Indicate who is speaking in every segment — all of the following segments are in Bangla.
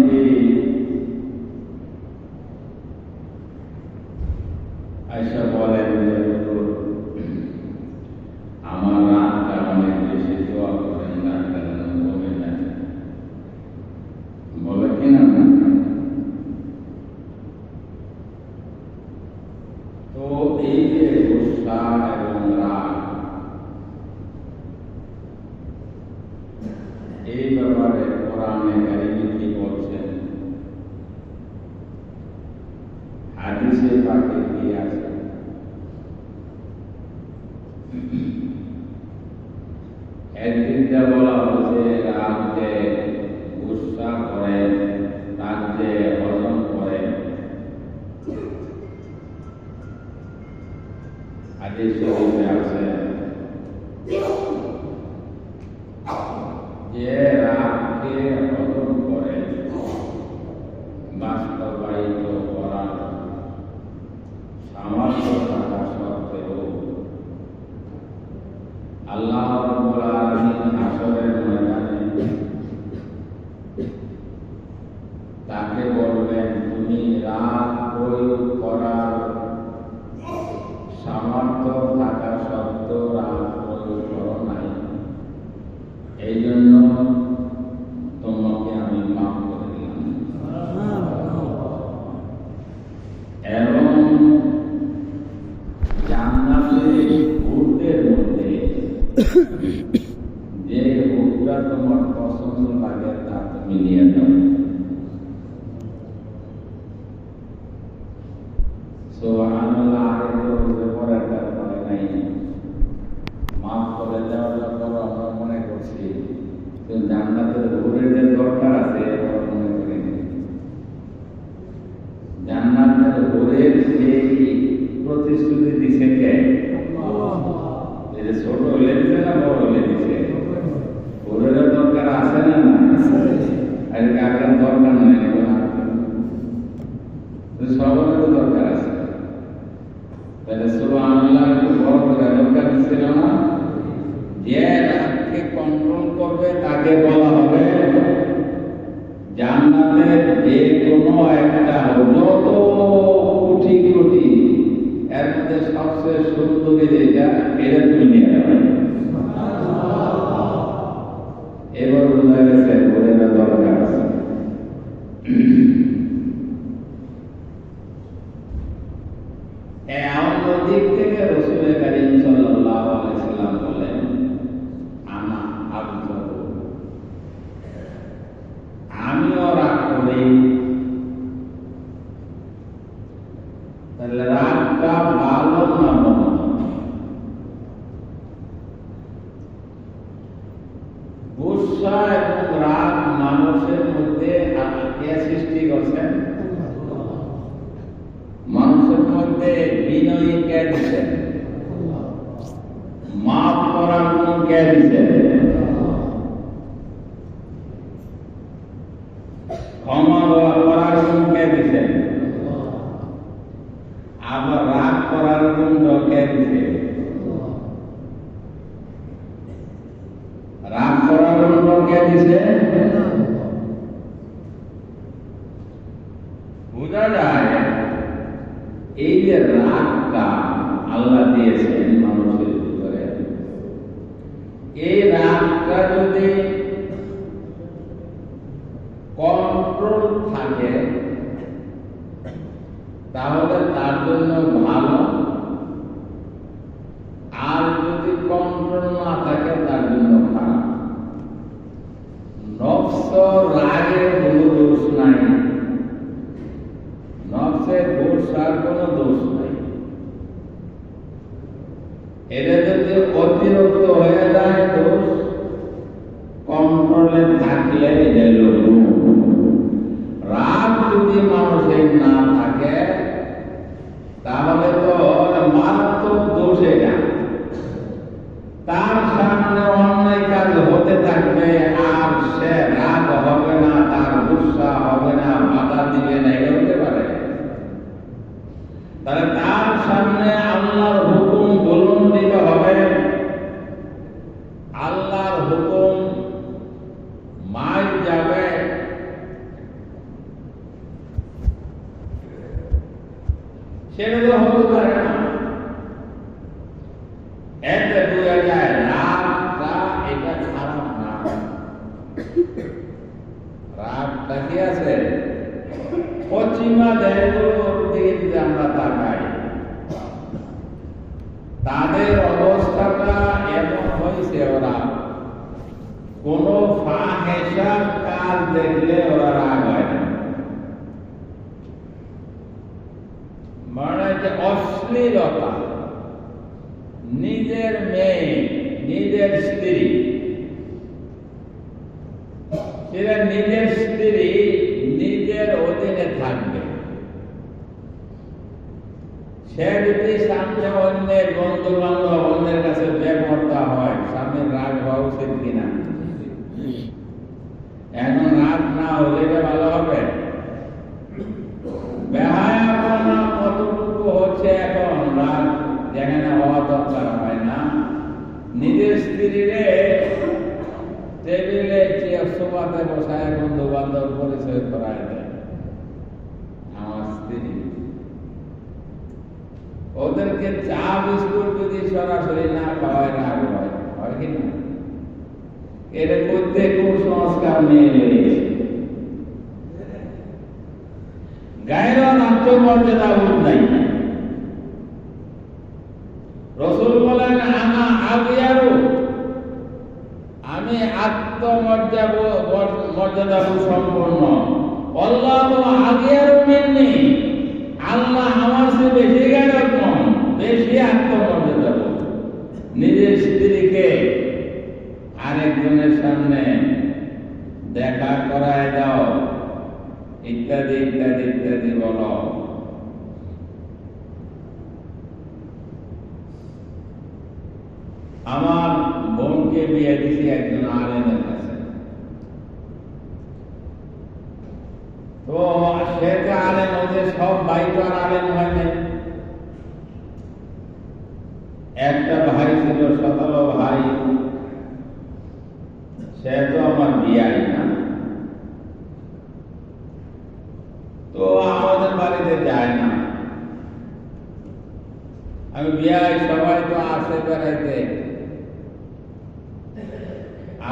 Speaker 1: নবী আয়েশা বলেন যে হুজুর আমার রাতটা অনেক বেশি দোয়া করেন, রাতটা যেন কমে যায়। বলে কিনা তো এই যে গুসা এবং রাগ, এই ব্যাপারে কোরআনে কারিমে কি বলছেন, হাদিসে পাকে কি আছে? একদিক দিয়ে বলা হচ্ছে রাগ যে গুসা করে, রাগ যে হজম করে, হাদিস শরীফে আছে যে রাগকে হজম করে বাস্তবায়িত করার সামর্থ্য থাকা সত্ত্বেও আল্লাহ রাব্বুল আলামিন হাসরের ময়দানে তাকে বলবেন, তুমি রাগ প্রয়োগ করার সামর্থ্য থাকা সত্ত্বেও রাগ প্রয়োগ করো নাই, এই জন্য তোমাকে আমি মাফ করে দিলাম। এবং জান্নাতের হুরদের মধ্যে যে হুরটা তোমার পছন্দ লাগে তা তুমি নিয়ে যাও। সুবহানাল্লাহ, আগে তো হতে পড়ার দরকার নাই, মাফ করে দেওয়ার ব্যাপারে আমরা মনে করছি, কিন্তু জান্নাতের হুরের যে দরকার আছে আমরা মনে করি না। জান্নাতের হুরের সেই প্রতিশ্রুতি দিছে কে? এটা ছোট হলে দিছে না বড় হলে দিছে? হুরের দরকার আছে না? না, আর কাকার দরকার নাই, সবার দরকার আছে। তাহলে সুবহানাল্লাহ, একটু বড় করে দরকার ছিল না? যে রাগকে কন্ট্রোল করবে তাকে বলা হবে জান্নাতের যে কোনো একটা, যত কোটি কোটি এর মধ্যে সবচেয়ে সুন্দরী যেটা, এটা তুমি নিয়ে যাবে। এবার বোঝা গেছে ওদের দরকার আছে। দিক থেকে রাসূল কারীম সাল্লাল্লাহু আলাইহি ওয়াসাল্লাম বলেন, আনা আবু, আমিও রাগ করি। তাহলে রাগটা ভালো না মন্দ? গুসা এবং রাগ মানুষের মধ্যে কে সৃষ্টি করছেন? মানুষের মধ্যে বিনয়ী কে দিচ্ছেন? মাফ করার গুণ কে দিচ্ছেন? ক্ষমা করার গুণ কে দিচ্ছেন? আবার রাগ করার গুণ কে দিচ্ছে? রাগ করার গুণ কে দিচ্ছে? বোঝা যায় এই যে রাগটা আল্লাহ দিয়েছেন মানুষের ভিতরে, এই রাগটা যদি কন্ট্রোল থাকে তাহলে তার জন্য ভালো, আর যদি কন্ট্রোল না থাকে তার জন্য খারাপ। নফস রাগের কোনো দোষ নাই, নফসের গোসার কোনো দোষ নাই। এটা যদি অতিরিক্ত হয়ে যায় দোষ, কন্ট্রোলে থাকলে এটা হলো গুণ। রাগ যদি মানুষের না থাকে তাহলে তো মারাত্মক দোষ এটা। তার সামনে অন্যায় কাজ হতে থাকবে আর সে রাগ হবে না, তার গুসা হবে না, বাধা দিবে না, এটা হতে পারে? তাহলে তার সামনে আল্লাহর হুকুম বলুন দিতে হবে। আল্লাহর হুকুম মাইল যাবে সেটা তো হতে পারে না। এতে বোঝা যায় রাগটা এটা খারাপ না। রাগটা কি আছে? পশ্চিমা দেশগুলোর দিকে যদি আমরা তাকাই, তাদের অবস্থাটা এমন হয়েছে, ওরা কোন ফাহেশা কাজ দেখলে ওরা রাগ হয় না। মানে যে অশ্লীলতা, নিজের মেয়ে, নিজের স্ত্রী, সেটা নিজের স্ত্রী নিজের অধীনে থাকবে, সে যদি সামনে অন্যের বন্ধু বান্ধব অন্যের কাছে বেপরোয়া হয়, সামনে রাগ হওয়া উচিত কিনা? এখন রাগ না হলে এটা ভালো হবে? বেহায়াপনা কতটুকু হচ্ছে এখন, রাগ যেখানে হওয়া দরকার হয় না। নিজের স্ত্রীরে টেবিলে সোফাতে বসায় বন্ধু বান্ধব পরিচয় করায় দেয়, আমার স্ত্রী। ওদেরকে চা বিস্কুট যদি সরাসরি না খাওয়ায় রাগ হয়, হয় কি না? এটা করতে কুসংস্কার নিয়ে রয়েছে। গায়ের আত্মমর্যাদা নাই। রসুল বলেন, আনা আগিয়ারু, আমি আত্মমর্যাদা সম্পন্ন। আল্লাহু আগিয়ারু মিন্নি, আল্লাহ আমার চেয়ে বেশি গায়রত নন, বেশি আত্মমর্যাদা। নিজের স্ত্রীকে আরেকজনের সামনে দেখা করায় দাও, ইত্যাদি ইত্যাদি ইত্যাদি বলো। আমার বোনকে বিয়ে দিছি একজন আলেমের কাছে, তো সে তো আলেম হচ্ছে, সব ভাই তো আর আলেম হয় না। একটা ভাই ছিল, 17 ভাই, সে তো আমার বিয়াই না। তো আমাদের বাড়িতে যায় না। আমি বিয়াই, সবাই তো আসে বেড়াইতে,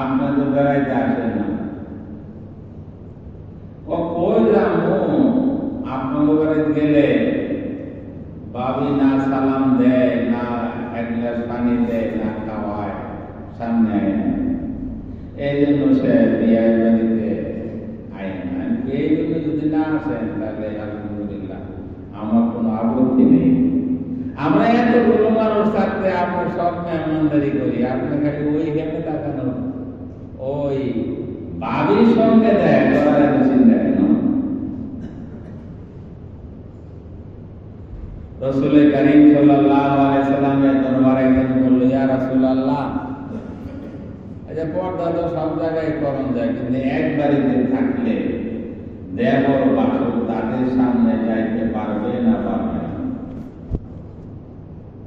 Speaker 1: আপনাদের বেড়াইতে আসেন না। ও কই যাবো, আপনাদের বাড়িতে গেলে বাবি না সালাম দেয়, না এক গ্লাস পানি দেয়, না খাওয়ায়, সামনে আয় না। এই জন্য সে বিয়ের বাড়িতে আয় না। এই জন্য যদি না আসেন তাহলে আলহামদুলিল্লাহ, আমার কোনো আপত্তি নেই। আমরা এতগুলো মানুষ থাকতে আপনার সব মেহমানদারি করি, আপনি খালি ওই গেমে তাকানো, ওই বাবির সঙ্গে দেয় করার এত চিন্তা কেন? রাসূল কারীম সাল্লাল্লাহু আলাইহি সাল্লামের দরবারে একজন বলল, ইয়া রাসূলুল্লাহ, আচ্ছা পর্দা তো সব জায়গায় করণ যায়, কিন্তু এক বাড়িতে থাকলে দেবর বাসুর তাদের সামনে যাইতে পারবে না পারবে না?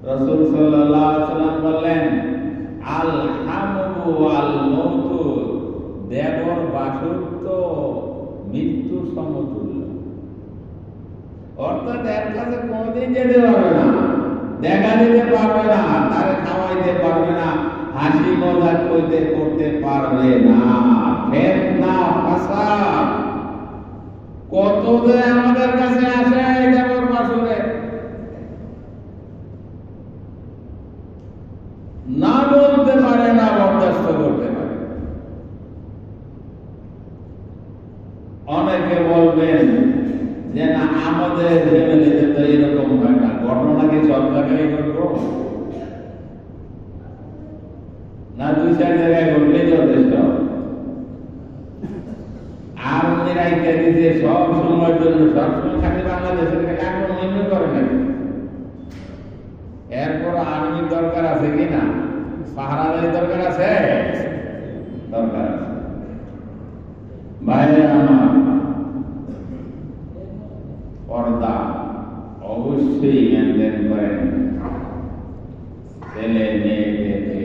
Speaker 1: রাসূল সাল্লাল্লাহু আলাইহি সাল্লাম বললেন, আল হামু ওয়াল মউতু, দেবর বাসুর তো মৃত্যু সমতুল্য। অর্থাৎ এর কাছে কোনোদিন যেতে পারবে না, দেখা দিতে পারবে না, তারে খাওয়াইতে পারবে না, হাসি মজাক করতে পারবে না। ফিতনা ফাসাদ কত যে আমাদের কাছে আসে দেবর বাসুরে, না বলতে পারে না, বরদাস্ত করতে পারে। অনেকে বলবেন যে না, আমাদের ফ্যামিলিতে তো এরকম হয় না, ঘটনাকে সব জায়গায় ঘটবো না, 2-4 জায়গায় ঘটলেই যথেষ্ট। আর উনি রাইখা দিতে সব সময়ের জন্য, সবসময় খালি বাংলাদেশের খালি আক্রমণ করে না। এরপর আর্মির দরকার আছে কিনা, পাহারাদারি দরকার আছে, দরকার আছে। বাইরে আমার পর্দা অবশ্যই মেনটেন করেন, ছেলে মেয়েদেরকে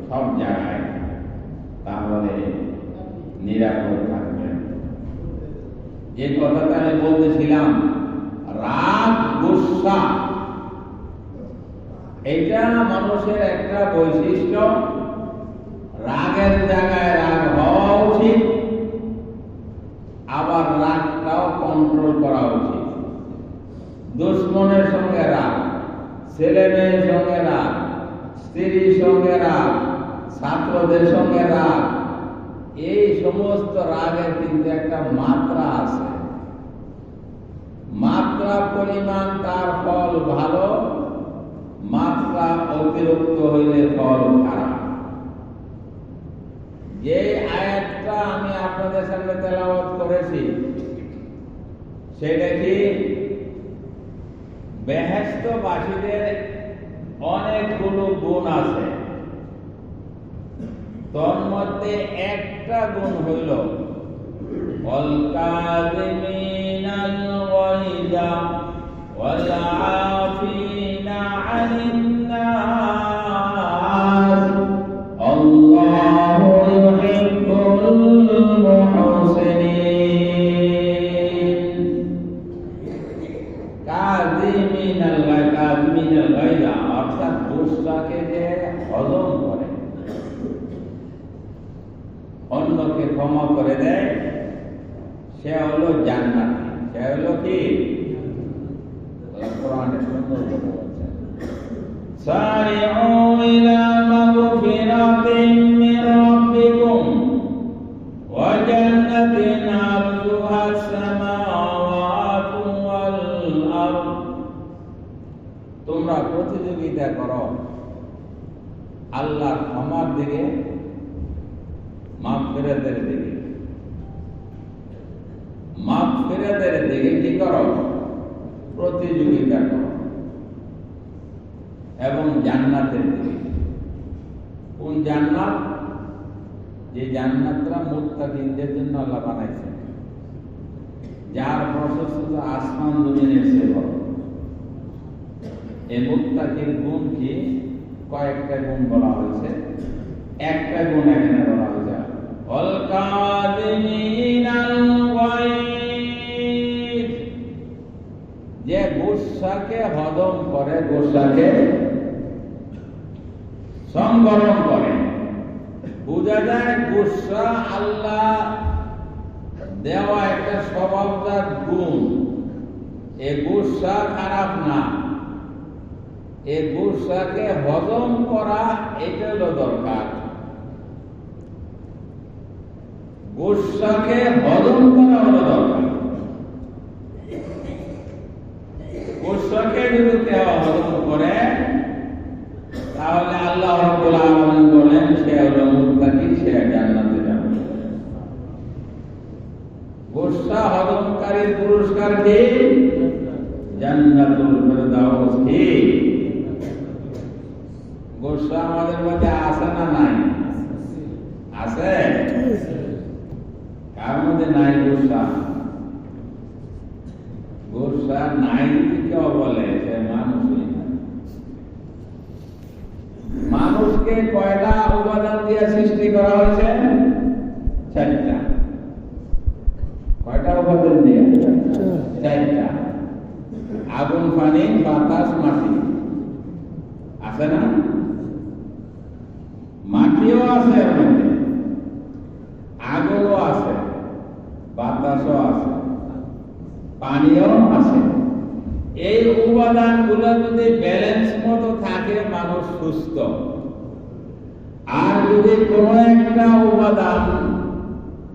Speaker 1: সব জায়গায়, তাহলে নিরাপদ থাকবেন। যে কথাটা আমি বলতেছিলাম, রাগ, গুসা এটা মানুষের একটা বৈশিষ্ট্য। রাগের জায়গায় রাগ হওয়া উচিত, আবার রাগটাও কন্ট্রোল করা উচিত। দুশ্মনের সঙ্গে রাগ, ছেলে মেয়ের সঙ্গে রাগ, স্ত্রীর সঙ্গে রাগ, ছাত্রদের সঙ্গে রাগ, এই সমস্ত রাগের কিন্তু একটা মাত্রা আছে। মাত্রা পরিমাণ তার ফল ভালো, মাত্রা অতিরিক্ত হইলে ফল খারাপ। যে আয়াতটা আমি আপনাদের সামনে তেলাওয়াত করেছি সেটা কি বেহেশতবাসীদের অনেকগুলো গুণ আছে, তোর মধ্যে একটা গুণ হইল ওয়াল কাযিমিনাল গায়যা ওয়াল আফিনা আনিন নাস আল্লাহু ইউহিব্বুল মুহসিনিন। কাযিমিনাল গায়যা অর্থাৎ গুসাকে যে হজম করে, অন্যকে ক্ষমা করে দেয়, সে হলো জান্নাতি। সে হলো কি? কোরআনে সুন্দর করে বলছে, সারিউ ইলা মাগফিরাতিন মির রাব্বিকুম ওয়া জান্নাতিন আরদুহা আস-সামাওয়াতু ওয়াল আরদ। তোমরা প্রতিযোগিতা করো আল্লাহর ক্ষমার দিকে, মাগফিরাতের দিকে। মাগফিরাতের দিকে কি করো? প্রতিযোগিতা করো। এবং জান্নাতের দিকে। কোন জান্নাত? যে জান্নাতটা মুত্তাকিনদের জন্য আল্লাহ বানাইছেন, যার প্রশস্ততা আসমান জমিনের চেয়ে বড়। এই মুত্তাকির গুণ কি? কয়েকটা গুণ বলা হয়েছে। একটা গুণ এখানে বলা হয়েছে, ওয়াল কাযিমিনাল গায়য, যে গুসাকে হজম করে, গুসাকে সংবরণ করে। বোঝা যায় গুসা আল্লাহ দেওয়া একটা স্বভাবজাত গুণ। এ গুসা খারাপ না, এ গুসাকে হজম করা এটা হলো দরকার। গুসাকে হজম করা হলো দরকার। গুসাকে যদি কেউ হজম করে তাহলে আল্লাহ রাব্বুল আলামিন বলেন সে হলো মুত্তাকি, সে জান্নাতে যাবে। গুসা হজমকারীর পুরস্কার কি? জান্নাতুল ফিরদাউস। কি গুসা আমাদের মধ্যে আছে না নাই? আছে। কার মধ্যে নাই গুসা? গুসা নাই কেউ বলে সে মানুষই না। মানুষকে কয়টা উপাদান দিয়ে সৃষ্টি করা হয়েছে? চারটা। কয়টা উপাদান দিয়ে? চারটা। আগুন, পানি, বাতাস, মাটি। আছে না? মাটিও আছে এর মধ্যে, আগুনও আছে, বাতাসও আছে, পানিও আছে। এই উপাদানগুলো যদি ব্যালেন্স মতো থাকে মানুষ সুস্থ। আর যদি কোনো একটা উপাদান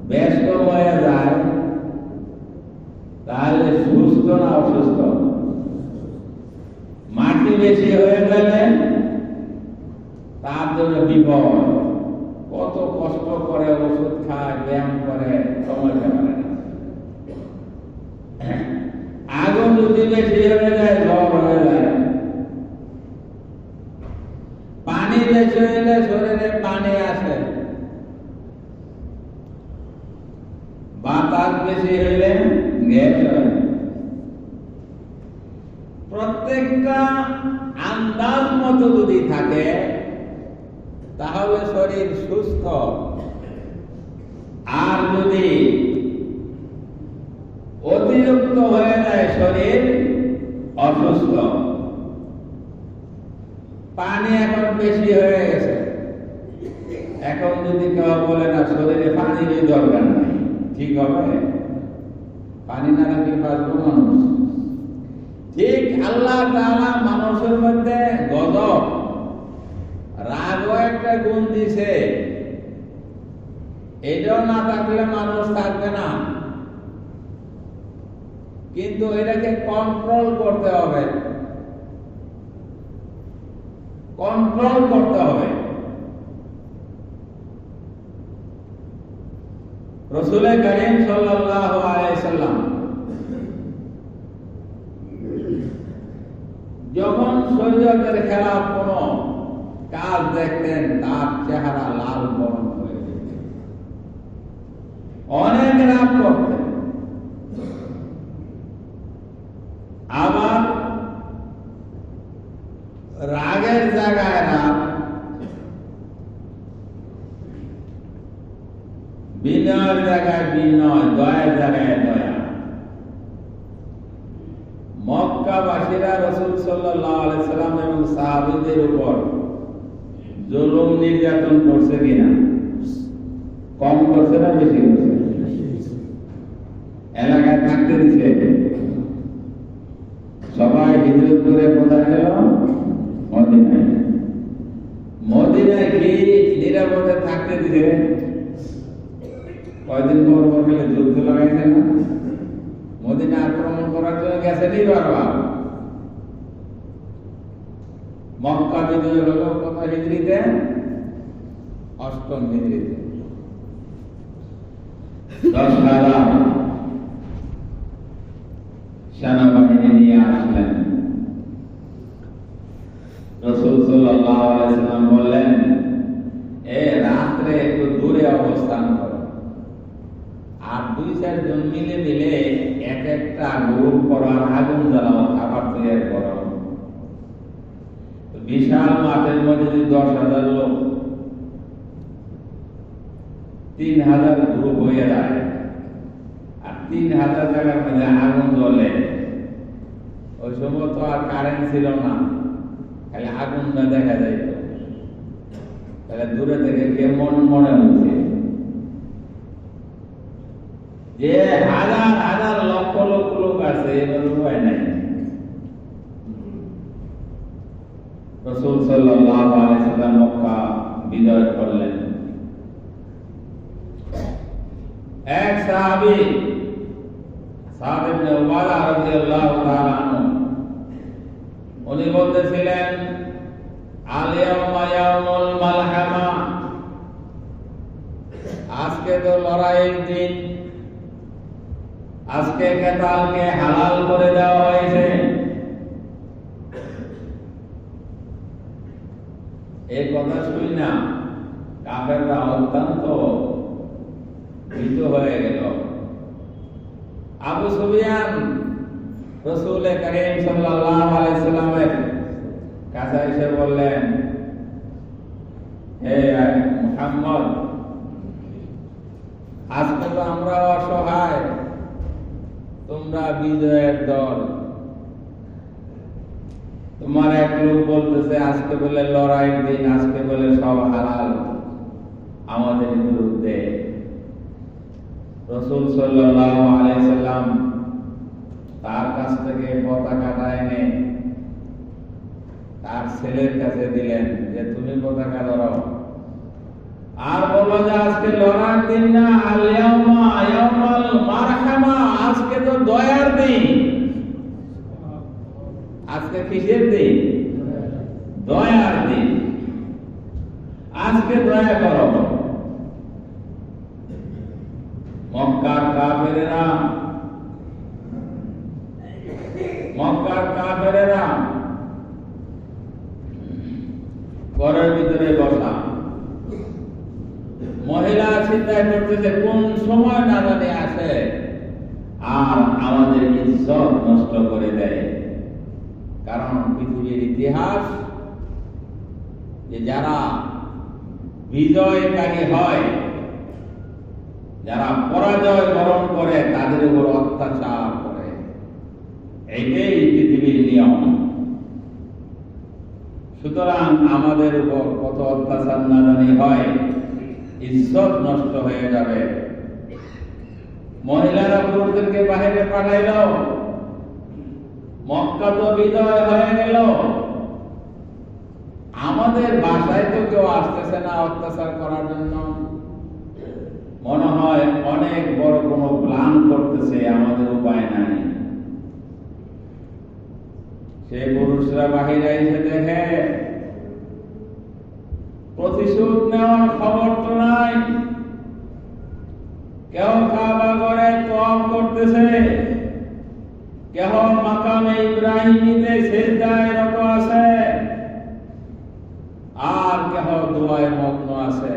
Speaker 1: ব্যস্ত হয়ে যায় তাহলে সুস্থ না অসুস্থ? মাটি বেশি হয়ে গেলে তার জন্য বিপদ। কত কষ্ট করে ওষুধ খায়, ব্যায়াম করে, সময় পারে না। আগুন যদি বেশি হয়ে যায় জ্বর হয়ে যায়। পানি বেশি হলে শরীরে পানি আসে, বাতাস বেশি হইলে গ্যাস হয়। প্রত্যেকটা আন্দাজ মতো যদি থাকে তাহলে শরীর সুস্থ। আর যদি অতিরিক্ত হয়ে যায় শরীর বেশি হয়ে গেছে। এখন যদি কেউ বলে না শরীরে পানিরই দরকার নাই, ঠিক হবে? পানি না রাখলে বাঁচবো মানুষ? ঠিক আল্লাহ তাআলা মানুষের মধ্যে গজব, রাগও একটা গুণ দিছে। এটাও না থাকলে মানুষ থাকবে না, কিন্তু এটাকে কন্ট্রোল করতে হবে, কন্ট্রোল করতে হবে। রাসূল কারীম সাল্লাল্লাহু আলাইহি সাল্লাম যখন শরীয়তের খেলাফ কোন কাজ দেখতেন, তার চেহারা লাল বরণ হয়ে যেত, অনেক রাগ করতেন। আবার রাগের জায়গায় রাগ, বিনয়ের জায়গায় বিনয়, দয়ার জায়গায় দয়া। মক্কাবাসীরা রাসূল সাল্লাল্লাহু আলাইহি সাল্লাম এবং সাহাবীদের উপর জুলুম নির্যাতন করছে কিনা? কম করছে না বেশি করছে? এলাকায় থাকতে দিছে, সবাই হিজরত করে কোথায় গেল? মদিনায়। মদিনায় কি নিরাপদে থাকতে দিছে? কয়দিন পর গেলে যুদ্ধ লাগাইছে না? মদিনা আক্রমণ করার জন্য গেছেনই বারবার। মক্কা বিজয় হল কত হিজরিতে? 8ম হিজরিতে। 10,000 সেনাবাহিনী নিয়ে আসলেন। রাসূল সাল্লাল্লাহু আলাইহি সাল্লাম বললেন, রাত্রে একটু দূরে অবস্থান করো, আর 2-4 জন মিলে মিলে এক একটা গ্রুপ করার আগুন জ্বালাও, খাবার তৈরি করো। বিশাল মাঠের মধ্যে যদি 10,000 লোক 3,000 গ্রুপ হয়ে যায়, আর 3,000 জায়গার মধ্যে আগুন জ্বলে, ওই সময় তো আর কারেন্ট ছিল না, খালি আগুনটা দেখা যাইত। তাহলে দূরে থেকে কেমন মনে হচ্ছে যে হাজার হাজার লক্ষ লক্ষ লোক আছে, এবার উপায় নাই। রাসূল সাল্লাল্লাহু আলাইহি সাল্লাম মক্কা বিজয় করলেন। এক সাহাবী সাদ ইবনে উবাদা রাদিয়াল্লাহু তাআলা আনহু, উনি বলতেছিলেন, আল ইয়াউমা ইয়াউমুল মালহামা, আজকে তো লড়াইয়ের দিন, আজকে কেতালকে হালাল করে দেওয়া হয়েছে। এই কথা শুনি না কাফেররা অত্যন্ত ভীত হয়ে গেল। আবু সুফিয়ান রাসূল কারীম সাল্লাল্লাহু আলাইহি সাল্লামের কাছে এসে বললেন, হে মুহাম্মদ, আজকে তো আমরা অসহায়, তোমরা বিজয়ের দল। তোমার এক লোক বলতেছে আজকে বলে লড়াইয়ের দিন, আজকে বলে সব হালাল আমাদের বিরুদ্ধে। রাসূল সাল্লাল্লাহু আলাইহি সাল্লাম তার কাছ থেকে পতাকাটা এনে তার ছেলের কাছে দিলেন যে তুমি পতাকা ধরো, আর বললো যে আজকে লড়ার দিন না, আল ইয়াউমা ইয়াউমাল মারহামা, আজকে তো দয়ার দিন। আজকে কিসের দিন? দয়ার দিন। আজকে দয়া করো। মক্কার কাফেরেরা ঘরের ভিতরে বসা, মহিলা চিন্তা করতেছে কোন সময় না জানি আসে আর আমাদের ইজ্জত নষ্ট করে দেয়। কারণ পৃথিবীর ইতিহাস যে যারা বিজয়কারী হয়, যারা পরাজয় বরণ করে, তাদের উপর অত্যাচার করে, এইটাই পৃথিবীর নিয়ম। সুতরাং আমাদের উপর কত অত্যাচার না জানি হয়, ইজ্জত নষ্ট হয়ে যাবে। মহিলারা পুরুষদেরকে বাহিরে পাঠাইল, মক্কা তো বিজয় হয়ে গেল, আমাদের বাসায় তো কেউ আসতেছে না অত্যাচার করার জন্য। মনে হয় অনেক বড় কোনো প্ল্যান করতেছে, আমাদের উপায় নাই। সে পুরুষরা বাহিরে এসে দেখে প্রতিশোধ নেওয়ার খবর তো নাই। কেউ কাবা করে তওয়াফ করতেছে, কেহ মাকামে ইব্রাহিমীতে সিজদায় রত আছে, আর কেহ দোয়ায় মগ্ন আছে।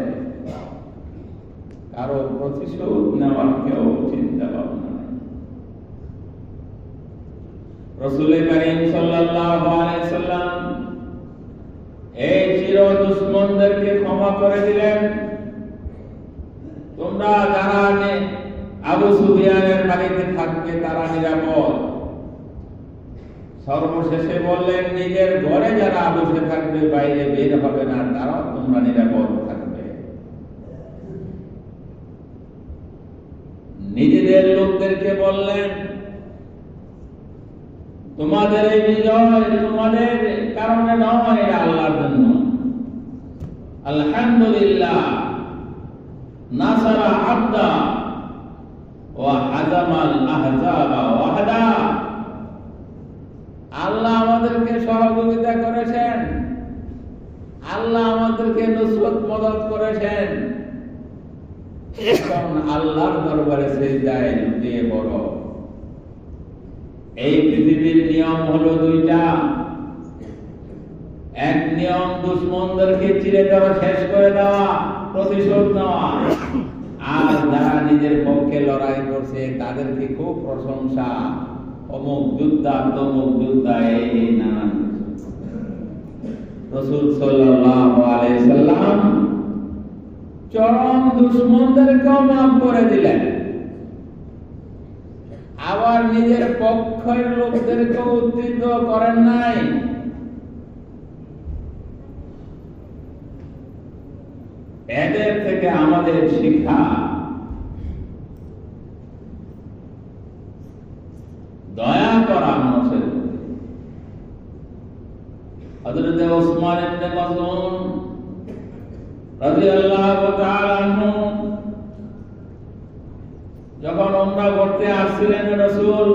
Speaker 1: কারো প্রতিশোধ নেওয়ার কেউ চিন্তা ভাবনা নাই। রাসূল কারীম সাল্লাল্লাহু আলাইহি সাল্লাম এই চির দুশমনদেরকে ক্ষমা করে দিলেন। তোমরা যারা আবু সুফিয়ানের বাড়িতে থাকবে তারা নিরাপদ। সর্বশেষে বললেন, নিজের ঘরে যারা বসে থাকবে, বাইরে বের হবে না, তারাও তোমরা নিরাপদ থাকবে। নিজেদের লোকদেরকে বললেন, তোমাদের এই বিজয় তোমাদের কারণে নয়, এটা আল্লাহর জন্য। আলহামদুলিল্লাহ নাসারা আবদা ওয়া হাজামাল আহজাবা ওয়াহদা। আল্লাহ আমাদেরকে সহযোগিতা করেছেন, আল্লাহ আমাদেরকে নুসরত মদদ করেছেন। এখন আল্লাহর দরবারে সিজদায় লুটিয়ে পড়ো। এই পৃথিবীর নিয়ম হলো দুইটা। এক নিয়ম দুশমনদেরকে চিরে দেওয়া, শেষ করে দেওয়া, প্রতিশোধ নেওয়া। আর যারা নিজের পক্ষে লড়াই করছে তাদেরকে খুব প্রশংসা, অমুক যোদ্ধা তমুক যোদ্ধা, এই নানান। রাসূল সাল্লাল্লাহু আলাইহি সাল্লাম চরম দুশমনদেরকেও মাফ করে দিলেন, আবার নিজের পক্ষের লোকদেরকে উদ্ধৃত করেন নাই। এদের থেকে আমাদের শিক্ষা, দয়া করা মানুষের। হযরত ওসমান ইবনে মাযউন রাদিয়াল্লাহু তাআলা আনহু যখন উমরা করতে আসছিলেন রাসূল,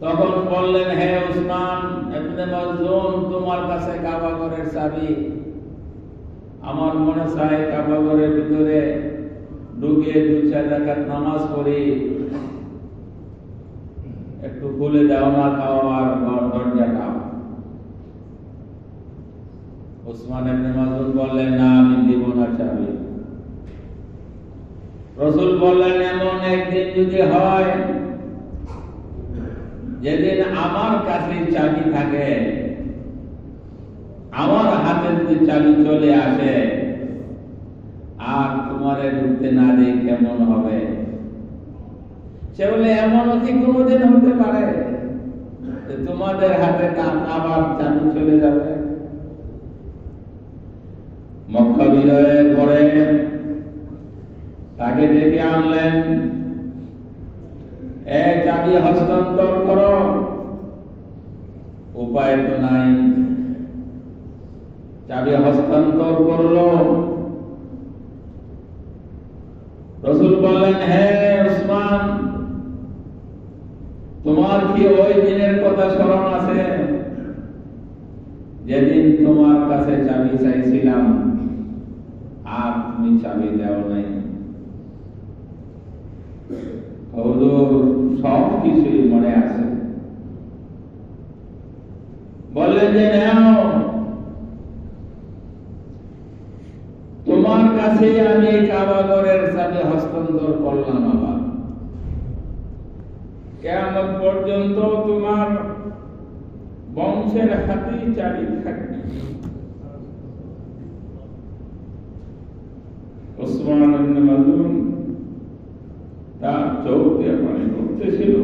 Speaker 1: তখন বললেন, হে ওসমান ইবনে মাযউন, তোমার কাছে কাবা ঘরের চাবি। আমার মনে চায় কাবা ঘরের ভিতরে ঢুকে 2-4 রাকাত নামাজ পড়ি, একটু খুলে দাও না কাবার দরজাটা। ওসমান ইবনে মাযউন বললেন, না, আমি দিব না চাবি। রাসূল বললেন, এমন একদিন যদি হয় যেদিন আমার কাছে চাবি থাকে, আমার হাতে যদি চাবি চলে আসে আর তোমারে ঢুকতে না দেই, কেমন হবে? সে বলে, এমনও কি কোনোদিন হতে পারে যে তোমাদের হাতে আবার চাবি চলে যাবে? মক্কা বিজয়ের পরে তাকে ডেকে আনলেন, চাবি হস্তান্তর করো। উপায় তো নাই, চাবি হস্তান্তর করলো। রাসূল বললেন, হে ওসমান, তোমার কি ওই দিনের কথা স্মরণ আছে যেদিন তোমার কাছে চাবি চাইছিলাম আর তুমি চাবি দাও নাই? হুজুর, সব কিছুই মনে আছে। বললেন যে, নাও, তোমার কাছে আমি কাবা ঘরের চাবি হস্তান্তর করলাম। আবার কিয়ামত পর্যন্ত তোমার বংশের হাতেই চাবি থাকবে। ওসমান ইবনে মাযউন তার চোখ দিয়ে পানি পড়তেছিল।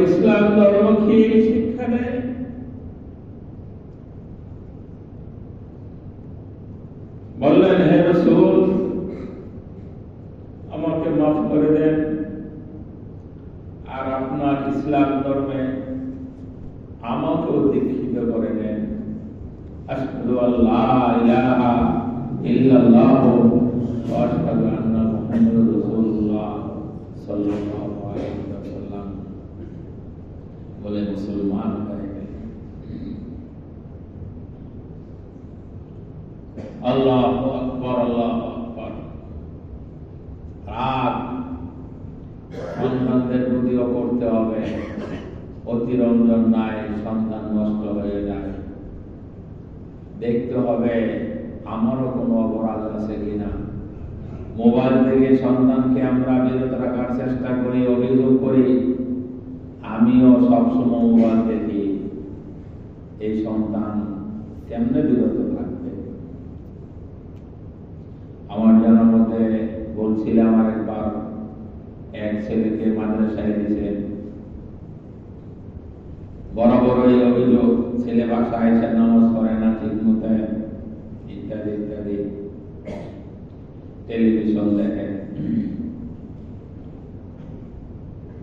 Speaker 1: ইসলাম ধর্ম কি শিক্ষা দেয়? বললেন, হে রাসূল, আমাকে মাফ করে দেন, আর আপনার ইসলাম ধর্মে আমাকেও দীক্ষিত করে দেন। আশহাদু আল্লা ইলাহা ইল্লাল্লাহ ওয়া আশহাদু আন্না মুহাম্মাদুর রাসূলুল্লাহ সাল্লাল্লাহু আলাইহি ওয়াসাল্লাম বলে মুসলমান হয়ে গেলেন। আল্লাহু আকবার, আল্লাহু আকবার। রাগ সন্তানদের প্রতিও করতে হবে। অতিরঞ্জন নাই, সন্তান নষ্ট হয়ে যায়। দেখতে হবে আমারও কোনো অপরাধ আছে কিনা। মোবাইল থেকে সন্তানকে আমরা বিরত রাখার চেষ্টা করি, অভিযোগ করি, আমিও সবসময় মোবাইল দেখি। এই সন্তান কেমনে বিরত থাকবে? আমার জানার মধ্যে বলছিলাম, আমার একবার এক ছেলেকে মাদ্রাসায় দিয়েছেন। বড় বড় এই অভিযোগ, ছেলে বাসায় এসে নামাজ পড়ে না ঠিক মতো, ইত্যাদি ইত্যাদি। টেলিভিশন দেখে।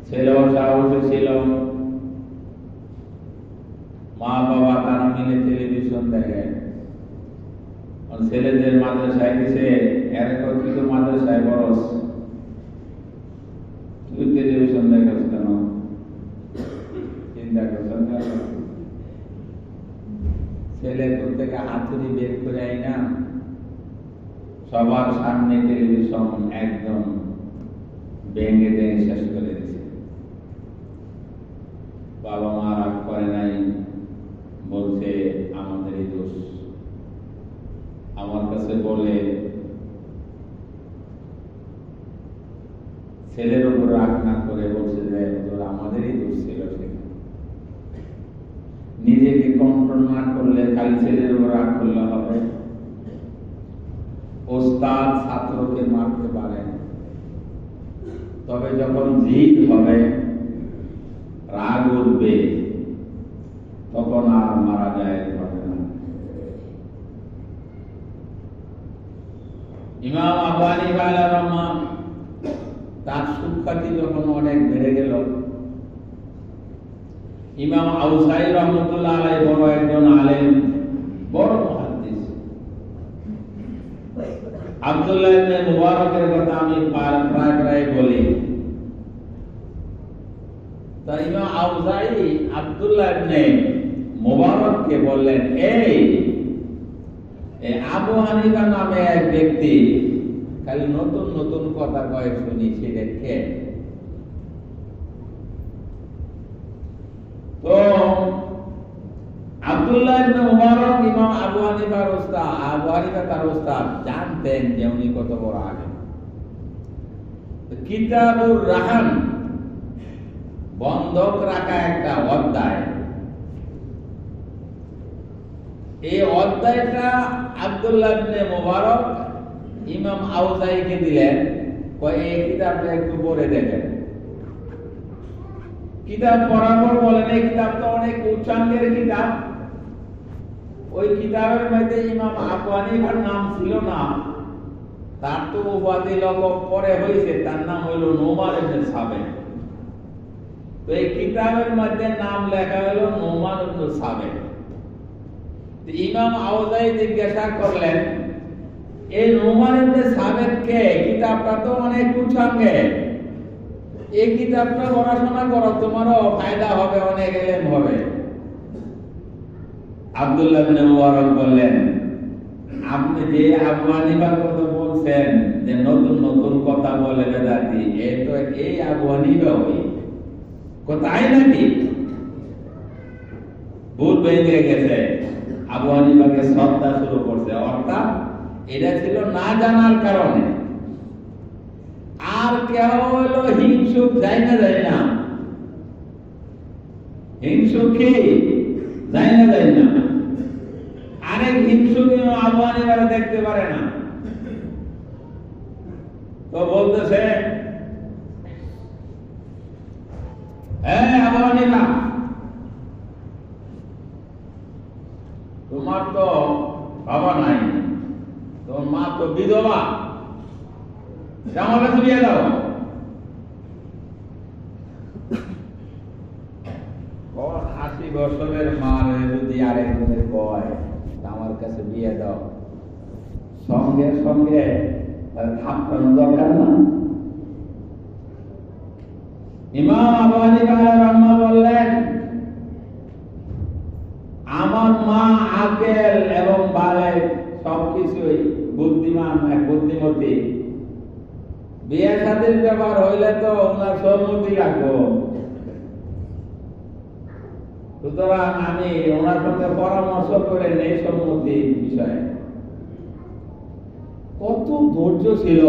Speaker 1: ছেলেও সাহসী ছিল, মা বাবা তারা মিলে টেলিভিশন দেখে। ছেলেদের মাদ্রাসায় দিছে, এর তুই তো মাদ্রাসায় বরস, তুই টেলিভিশন দেখাস কেন? চিন্তা করছেন? ছেলে তোর থেকে হাতুড়ি বের করে আই না, সবার সামনে টেলিভিশন একদম ভেঙে ভেঙে শেষ করে দিছে। বাবা মা রাগ করে নাই, বলছে আমাদেরই দোষ। আমার কাছে বলে ছেলের উপর রাগ না করে বলছে যে আমাদেরই দোষ ছিল। নিজেকে কন্ট্রোল না করলে খালি ছেলের উপর রাগ করলে হবে? ওস্তাদ ছাত্রকে মারতে পারে, তবে যখন জিদ হবে, রাগ উঠবে, তখন আর মারা যায় হবে না। ইমাম আবু হানিফা রাহমাতুল্লাহ তার সুখ্যাতি যখন অনেক বেড়ে গেল, ইমাম আউজাঈ রাহমাতুল্লাহ আলাইহি বড় একজন আলেম, বড় মুহাদ্দিস। আব্দুল্লাহ ইবনে মুবারকের কথা আমি প্রায় বলি। তাই ইমাম আউজাঈ আব্দুল্লাহ ইবনে মুবারককে বললেন, এই আবু হানিফা নামে এক ব্যক্তি খালি নতুন নতুন কথা কয় শুনি, সেটা কে? তো আব্দুল্লাহ ইবনে মুবারক ইমাম আবু হানিফার উস্তাদ, আবু হানিফা তার উস্তাদ, জানতেন যে উনি কত বড় আলেম। কিতাবুর রাহান, বন্ধক রাখা একটা অধ্যায়, এই অধ্যায়টা আব্দুল্লাহ ইবনে মুবারক ইমাম আউজাঈকে দিলেন, এই কিতাবটা একটু পড়ে দেখেন। কিতাব পড়ার পর বলেন, এই কিতাবটা অনেক উচ্চাঙ্গের কিতাব। ওই কিতাবের মধ্যে ইমাম আবু হানিফার নাম ছিল না, তার তো উপাধি লকব পরে হয়েছে, তার নাম হইল নোমান ইবনে সাবেক। তো এই কিতাবের মধ্যে নাম লেখা হলো নোমান ইবনে সাবেক। ইমাম আউজাঈ জিজ্ঞাসা করলেন, এই নোমান ইবনে সাবেক কে? কিতাবটা তো অনেক উচ্চাঙ্গে, এই কিতাবটা পড়াশোনা করো, তোমারও ফায়দা হবে, অনেক ইলম হবে। আব্দুল্লাহ ইবনে মুবারক বললেন, আপনি যে আবু হানিফার কথা বলছেন যে নতুন নতুন কথা বলে বেদাতি, এই আবু হানিফা হই কোথায় নাকি? ভুল বেঁধে গেছে, আবু হানিফাকে শ্রদ্ধা শুরু করছে, অর্থাৎ এটা ছিল না জানার কারণে। আর কেউ হলো হিংসুক, যায় না, হিংসুক কি যায় না। আরেক হিংসুক আবু হানিফাকে দেখতে পারে না, তো বলতেছে, হ্যাঁ আবু তো বিধবা, আমার কাছে বিয়ে দাও। 80 বছরের মারে যদি আরেকজনের কয় আমার কাছে বিয়ে দাও, সঙ্গে সঙ্গে থাপ্পানোর দরকার না? ইমাম আবু হানিফা রাহমাহুল্লাহ বললেন, আমার মা আকেল এবং বালেগ সবকিছুই বুদ্ধিমান, এক বুদ্ধিমতী, বিয়ে শাদীর ব্যাপার হইলে তো ওনার সম্মতি রাখবো, সুতরাং আমি ওনার সঙ্গে পরামর্শ করে নেই সম্মতির বিষয়ে। কত ধৈর্য ছিল!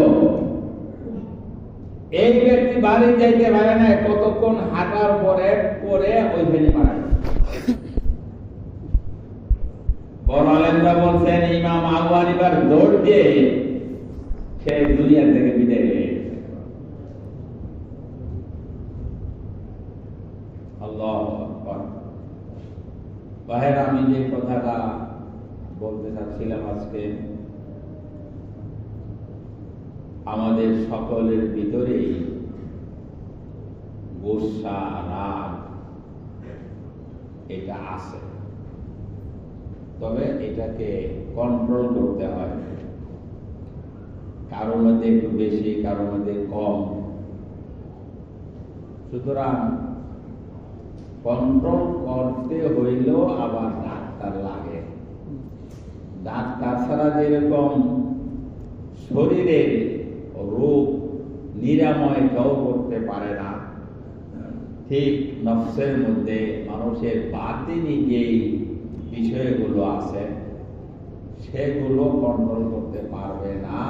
Speaker 1: এই ব্যক্তি বাড়ি যাইতে পারে না, কতক্ষণ হাঁটার পরে ওইখানে মারা গেছে। বড় আলেমরা বলছেন ইমাম আবু হানিফার দৌড়ে সে দুনিয়া থেকে বিদায় হয়ে গেছে। আল্লাহু আকবার। ভাইয়েরা, আমি যে কথাটা বলতে চাচ্ছিলাম আজকে, আমাদের সকলের ভিতরেই গোসা, রাগ এটা আছে, তবে এটাকে কন্ট্রোল করতে হয়। কারোর মধ্যে একটু বেশি, কারোর মধ্যে কম। সুতরাং কন্ট্রোল করতে হইলেও আবার ডাক্তার লাগে। ডাক্তার ছাড়া যেরকম শরীরের রোগ নিরাময় কেউ করতে পারে না, ঠিক নফসের মধ্যে মানুষের বাতিনি যেই বিষয়গুলো আছে সেগুলো কন্ট্রোল করতে পারবে না।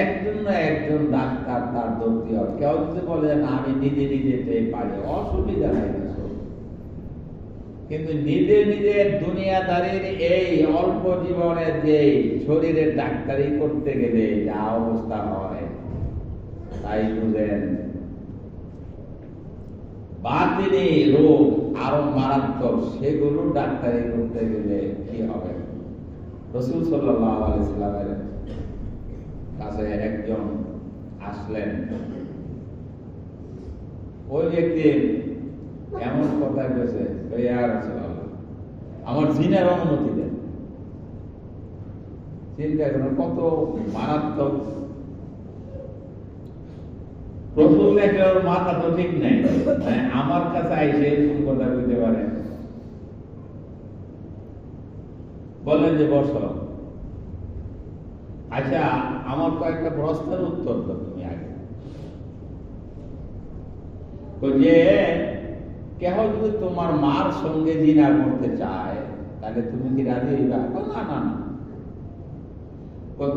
Speaker 1: একজন না একজন ডাক্তার তার দরকার হয়। কেউ যদি বলে না আমি নিজে নিজে পারি, অসুবিধা নাই, কিন্তু নিজে নিজের দুনিয়াদারির এই অল্প জীবনের যে শরীরের ডাক্তারি করতে গেলে যা অবস্থা হয়, তাই বুঝেন বাতিনি রোগ আরো মারাত্মক, সেগুলো ডাক্তারি করতে গেলে কি হবে? রাসূল সাল্লাল্লাহু আলাইহি সাল্লামের কাছে একজন আসলেন। ওই ব্যক্তি এমন কথা বলেছে, ইয়া রাসূলুল্লাহ, আমার জিনার অনুমতি দেন। চিন্তা করেন কত মারাত্মক! রাসূল এর মাথা তো ঠিক নাই, আমার কাছে আইসে এরকম কথা বলতে পারে? বলেন যে বসো। আচ্ছা, আমার কয়েকটা প্রশ্নের উত্তর দাও তুমি আগে। যে কেহ যদি তোমার মার সঙ্গে জিনা করতে চায়, তাহলে তুমি কি রাজি হইবা? না না না।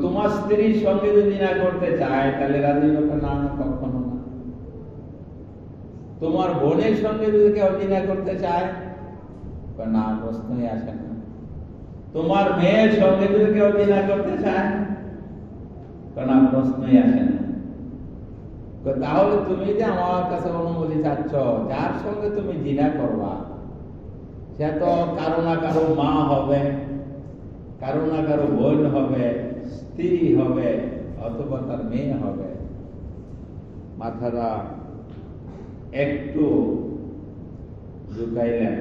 Speaker 1: তোমার স্ত্রীর সঙ্গে যদি জিনা করতে চায়, তাহলে রাজি হইবা? না না, কখনো না। তোমার বোনের সঙ্গে যদি কেউ জিনা করতে চায়, না, প্রশ্নই আসে না। তোমার মেয়ের সঙ্গে যদি কেউ জিনা করতে চায়, না, প্রশ্নই আসে না। তাহলে তুমি যে আমার কাছে অনুমতি চাচ্ছ, যার সঙ্গে তুমি জিনা করবা সে তো কারো না কারো মা হবে, কারো না কারো বোন হবে, স্ত্রী হবে, অথবা তার মেয়ে হবে। মাথাটা একটু ঝুঁকাইলেন,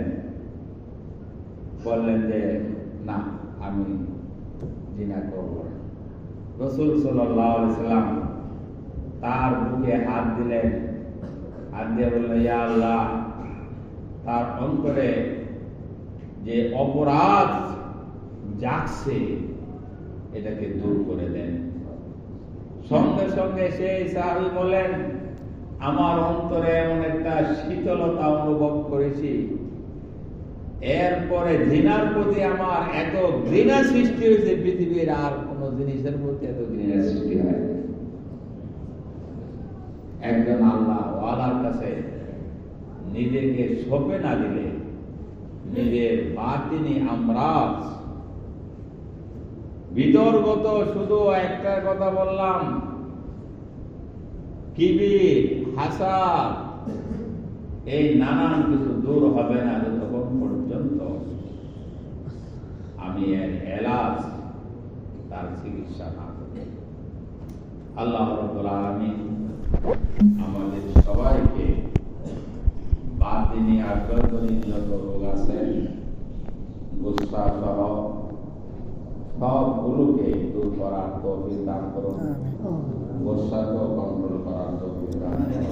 Speaker 1: বললেন যে না, আমি জিনা করব না। রাসূল সাল্লাল্লাহু আলাইহি সাল্লাম তার বুকে হাত দিলেন, হাত দিয়ে বললেন, ইয়া আল্লাহ, তার অন্তরে যে অপরাধ জাগছে এটাকে দূর করে দেন। সঙ্গে সঙ্গে সেই সাহাবী বলেন, আমার অন্তরে এমন একটা শীতলতা অনুভব করেছি, এরপরে ঘৃণার প্রতি আমার এত ঘৃণা সৃষ্টি হয়েছে, পৃথিবীর আর কোন জিনিসের প্রতি এত ঘৃণা সৃষ্টি হয়। একজন আল্লাহ ওয়ালার কাছে নিজেকে সঁপে না দিলে নিজের বাতিনি আমরাজ বিতর্গত, শুধু একটা কথা বললাম, কিবির, হাসাদ, এই নানান কিছু দূর হবে না যতক্ষণ পর্যন্ত আমি এর এলাজ চিকিৎসা না করে। আল্লাহ রাব্বুল আলামিন আমাদের সবাইকে বাতিনি আভ্যন্তরীণ যত রোগ আছে গুসা সহ সবগুলোকে দূর করার তৌফিক দান করুন, গুসাকে কন্ট্রোল করার তৌফিক দান করুন।